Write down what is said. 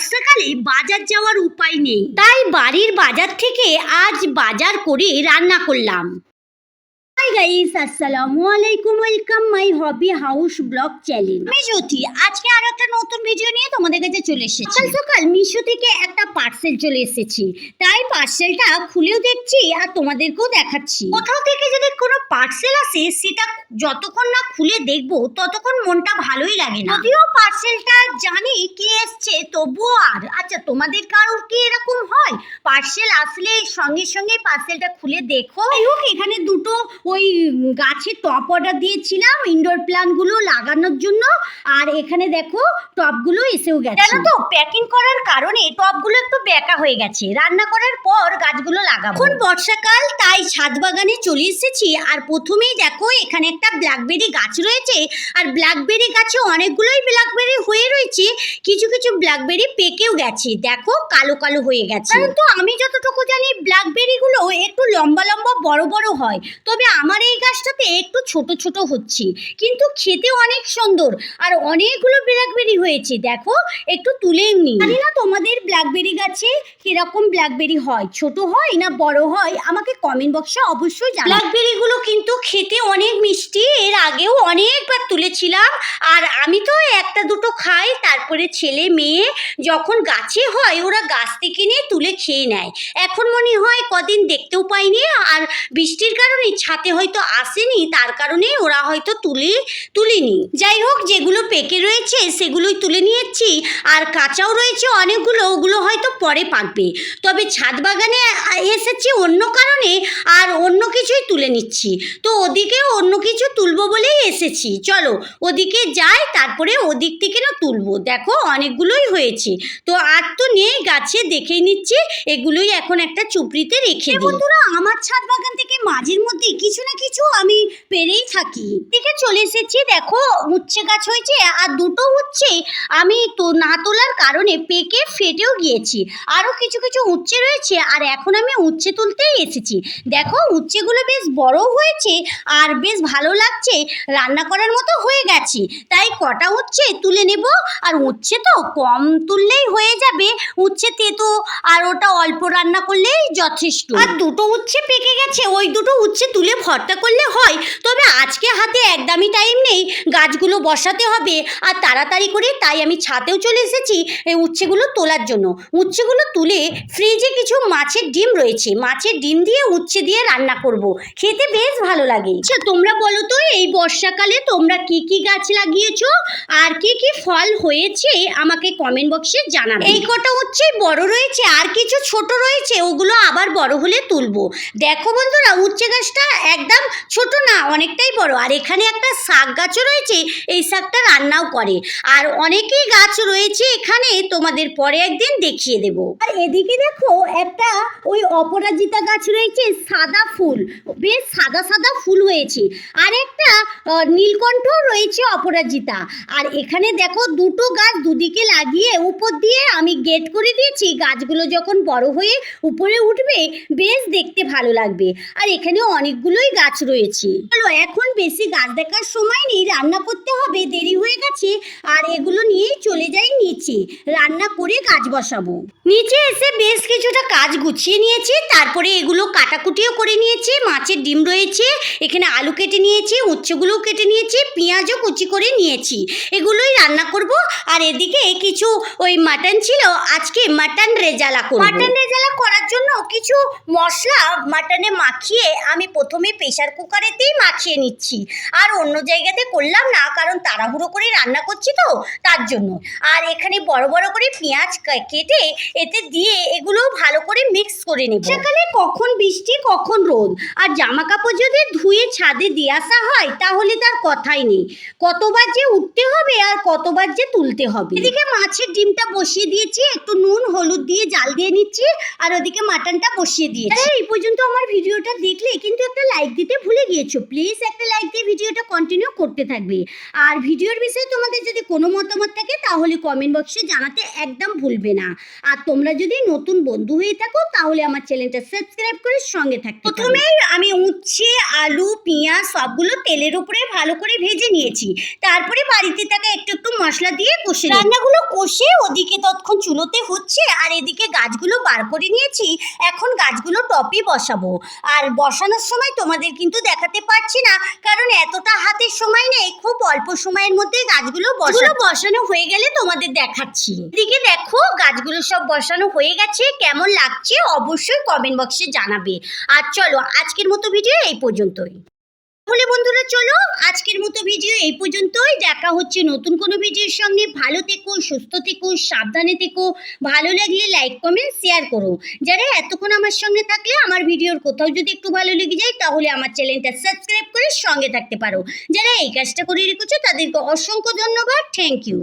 বর্ষাকালে বাজার যাওয়ার উপায় নেই, তাই বাড়ির বাজার থেকে আজ বাজার করে রান্না করলাম। হাই গাইস, আসসালামু আলাইকুম, welcome my hobby house blog channel. আমি জ্যোতি, আজকে আর একটা নতুন ভিডিও নিয়ে তোমাদের কাছে চলে এসেছি। সকাল সকাল মিশো থেকে একটা পার্সেল চলে এসেছি, তাই পার্সেলটা খুলেও দেখছি আর তোমাদেরকেও দেখাচ্ছি। কোথাও থেকে যদি কোনো পার্সেল আসে সেটা যতক্ষণ না খুলে দেখবো ততক্ষণ মনটা ভালোই লাগে না। যদিও পার্সেলটা জানি কি এসছে, তবুও আর আচ্ছা তোমাদের কারোর কি এরকম হয় পার্সেল আসলে সঙ্গে সঙ্গে পার্সেলটা খুলে দেখো? যাই হোক, এখানে দুটো ওই গাছে টপ অর্ডার দিয়েছিলাম ইনডোর প্ল্যান্টগুলো লাগানোর জন্য, আর এখানে দেখো টপগুলো এসেও গেছে। জানো তো, প্যাকিং করার কারণে টপগুলো একটু বেঁকা হয়ে গেছে। রান্না করার পর গাছগুলো লাগাবো। এখন বর্ষাকাল, তাই ছাদ বাগানে চলে এসেছি। আর প্রথমেই দেখো এখানে একটা ব্ল্যাকবেরি গাছ রয়েছে, আর ব্ল্যাকবেরি গাছে অনেকগুলোই ব্ল্যাকবেরি হয়ে রয়েছে, কিছু কিছু ব্ল্যাকবেরি পেকেও গেছে। দেখো কালো কালো হয়ে গেছে। তো আমি যতটুকু জানি ব্ল্যাকবেরিগুলো একটু লম্বা লম্বা বড় বড় হয়, তবে আমার এই গাছটাতে একটু ছোট ছোট হচ্ছে, কিন্তু খেতে অনেক সুন্দর আর অনেকগুলো ব্ল্যাকবেরি হয়েছে। দেখো একটু তুলেও নি। জানি না তোমাদের ব্ল্যাকবেরি গাছে কিরকম ব্ল্যাকবেরি হয়, ছোট হয় না বড় হয়, আমাকে কমেন্ট বক্সে অবশ্যই জানাও। ব্ল্যাকবেরিগুলো কিন্তু খেতে অনেক মিষ্টি, এর আগেও অনেকবার তুলেছিলাম। আর আমি তো একটা দুটো খাই, তারপরে ছেলে মেয়ে যখন গাছে হয় ওরা গাছ থেকে নিয়ে তুলে খেয়ে নেয়। এখন মনে হয় কদিন দেখতেও পাইনি, আর বৃষ্টির কারণে ছাতে হয়তো আসেনি, তার কারণে ওরা হয়তো তুলিনি। যাই হোক, যেগুলো পেকে রয়েছে সেগুলোই তুলে নিয়েছি, আর কাঁচাও রয়েছে অনেকগুলো, ওগুলো হয়তো পরে পাকবে। তবে ছাদ বাগানে এসেছি অন্য কারণে, আর অন্য কিছুই তুলে নিচ্ছি। তো ওদিকেও অন্য কিছু তুলবো বলেই এসেছি। চলো ওদিকে যাই, তারপরে ওদিক থেকে না তুলবো। দেখো অনেকগুলোই হয়েছে, তো আর তো নেই গাছে, দেখেই নিচ্ছি। এগুলোই এখন একটা চুপড়িতে রেখে দিই। বন্ধুরা, আমার ছাদ বাগান থেকে মাঝের মধ্যে কিছু না কিছু আমি পেরেই থাকি। দিকে চলে এসেছি, দেখো উচ্ছে গাছ হয়েছে, আর দুটো উচ্ছে আমি তো না তোলার কারণে পেকে ফেটেও গিয়েছি। আরও কিছু কিছু উচ্ছে রয়েছে, আর এখন আমি উচ্ছে তুলতেই এসেছি। দেখো উচ্ছেগুলো বেশ বড় হয়েছে আর বেশ ভালো লাগছে, রান্না করার মতো হয়ে গেছে। তাই কটা উচ্ছে তুলে নেব, আর উচ্ছে তো কম তুললেই হয়ে যাবে, উচ্ছে তেতো, আর ওটা অল্প রান্না করলেই যথেষ্ট। আর দুটো উচ্ছে পেকে গেছে, ওই দুটো উচ্ছে তুলে ভর্তা করলে হয়। তবে আজকে হাতে একদমই টাইম নেই, গাছগুলো বসাতে হবে আর তাড়াতাড়ি করে, তাই আমি ছাদেও চলে এসেছি এই উচ্ছেগুলো তোলার জন্য। উচ্ছেগুলো তুলে ফ্রিজে কিছু মাছের ডিম রয়েছে, মাছের ডিম দিয়ে উচ্ছে দিয়ে রান্না করব, খেতে বেশ ভালো লাগে। আচ্ছা তোমরা বলো তো, এই বর্ষাকালে তোমরা কি কি গাছ লাগিয়েছো আর কি কি ফল হয়েছে আমাকে কমেন্ট বক্সে জানাবে। এই কটা উচ্ছে বড় রয়েছে, আর কিছু ছোট রয়েছে, ওগুলো আবার বড় হলে তুলবো। দেখো বন্ধুরা, উচ্ছে গাছটা একদম ছোট না, অনেকটাই বড়। আর এখানে একটা শাক গাছও রয়েছে, এই শাকটা রান্নাও করে। আর অনেকেই গাছ রয়েছে এখানে, তোমাদের পরে একদিন দেখিয়ে দেব। আর এদিকে দেখো একটা ওই অপরাজিতা গাছ রয়েছে, সাদা ফুল, বেশ সাদা সাদা ফুল হয়েছে। আর একটা নীলকণ্ঠ রয়েছে অপরাজিতা। আর এখানে দেখো দুটো গাছ দুদিকে লাগিয়ে উপর দিয়ে আমি গেট করে দিয়েছি। গাছগুলো যখন বড় হয়ে উপরে উঠবে বেশ দেখতে ভালো লাগবে। আর এখানে অনেকগুলোই গাছ রয়েছে। চলো এখন বেশি গাছ দেখার সময় নেই, রান্না করতে হবে, দেরি হয়ে গেছে। আর এগুলো নিয়েই চলে যাই নিচে, রান্না করে গাছ বসাবো। নিচে এসে বেশ কিছুটা কাজ গুছিয়ে নিয়েছি, তারপরে এগুলো কাটাকুটিও করে নিয়েছি। মাছের ডিম রয়েছে, এখানে আলু কেটে নিয়েছি, উচ্ছেগুলোও কেটে নিয়েছি, পেঁয়াজও কুচি করে নিয়েছি, এগুলোই রান্না করব। আর এদিকে কিছু ওই মাটন ছিল, আজকে মাটন রেজালা করব। মাটন রেজালা করার জন্য কিছু মশলা মাটনে মাখিয়ে আমি প্রথমে প্রেসার কুকারেতেই মাখিয়ে নিচ্ছি, আর অন্য জায়গাতে করলাম না, কারণ তাড়াহুড়ো করে রান্না করছি তো তার জন্য। আর এখানে বড় বড় করে পেঁয়াজ কেটে এতে দিয়ে এগুলো ভালো করে মিক্স করে নেব। সকালে কখন বৃষ্টি কখন রোদ, আর জামা কাপড় যদি ধুয়ে ছাদে দিয়ে আসা হয় তাহলে তার কথাই নেই, কতবার যে উঠতে হবে আর কতবার যে তুলতে হবে। এদিকে মাছের ডিমটা বসিয়ে দিয়েছি, একটু নুন হলুদ দিয়ে জাল দিয়ে নিচ্ছি, আর ওদিকে মাটনটা বসিয়ে দিয়েছি। এই পর্যন্ত আমার ভিডিওটা দেখলে কিন্তু একটা লাইক দিতে ভুলে গিয়েছো, প্লিজ একটা লাইক দিয়ে ভিডিওটা কন্টিনিউ করতে থাকবে। আর ভিডিওর বিষয়ে তোমাদের যদি কোনো মতামত থাকে তাহলে কমেন্ট বক্সে জানাতে একদম ভুলবে না। আর তোমরা যদি নতুন বন্ধু হয়ে থাকো তাহলে আমার চ্যানেলটা সাবস্ক্রাইব করে সঙ্গে থাকতে পারো। প্রথমেই আমি উচ্ছে, আলু, পেঁয়াজ সবগুলো তেলের উপরে ভালো করে ভেজে নিয়েছি। তারপরে বাড়িতে থাকা একটু একটু মশলা দিয়ে কষে রান্নাগুলো কষে ওদিকে ততক্ষণ চুলোতে হচ্ছে আর এদিকে গাছগুলো বার করে নিয়েছি। এখন গাছগুলো টপে বসাবো। আর বসানোর সময় তোমাদের কিন্তু দেখাতে পারছি না, কারণ এতটা হাতের সময় নেই, খুব অল্প সময়ের মধ্যে গাছগুলো বসানো হয়ে গেলে তোমাদের দেখাচ্ছি। এদিকে দেখো গাছগুলো সব বসানো হয়ে গেছে, কেমন লাগছে অবশ্যই কমেন্ট বক্সে জানাবে। আর চলো আজকের মতো ভিডিও এই পর্যন্তই। তাহলে বন্ধুরা চলো আজকের মতো ভিডিও এই পর্যন্তই, দেখা হচ্ছে নতুন কোনো ভিডিওর সঙ্গে। ভালো থেকো, সুস্থ থেকো, সাবধানে থেকো। ভালো লাগলে লাইক কমেন্ট শেয়ার করো। যারা এতক্ষণ আমার সঙ্গে থাকলে আমার ভিডিওর কোথাও যদি একটু ভালো লেগে যায় তাহলে আমার চ্যানেলটা সাবস্ক্রাইব করে সঙ্গে থাকতে পারো। যারা এই কাজটা করে রেখেছো তাদেরকে অসংখ্য ধন্যবাদ, থ্যাংক ইউ।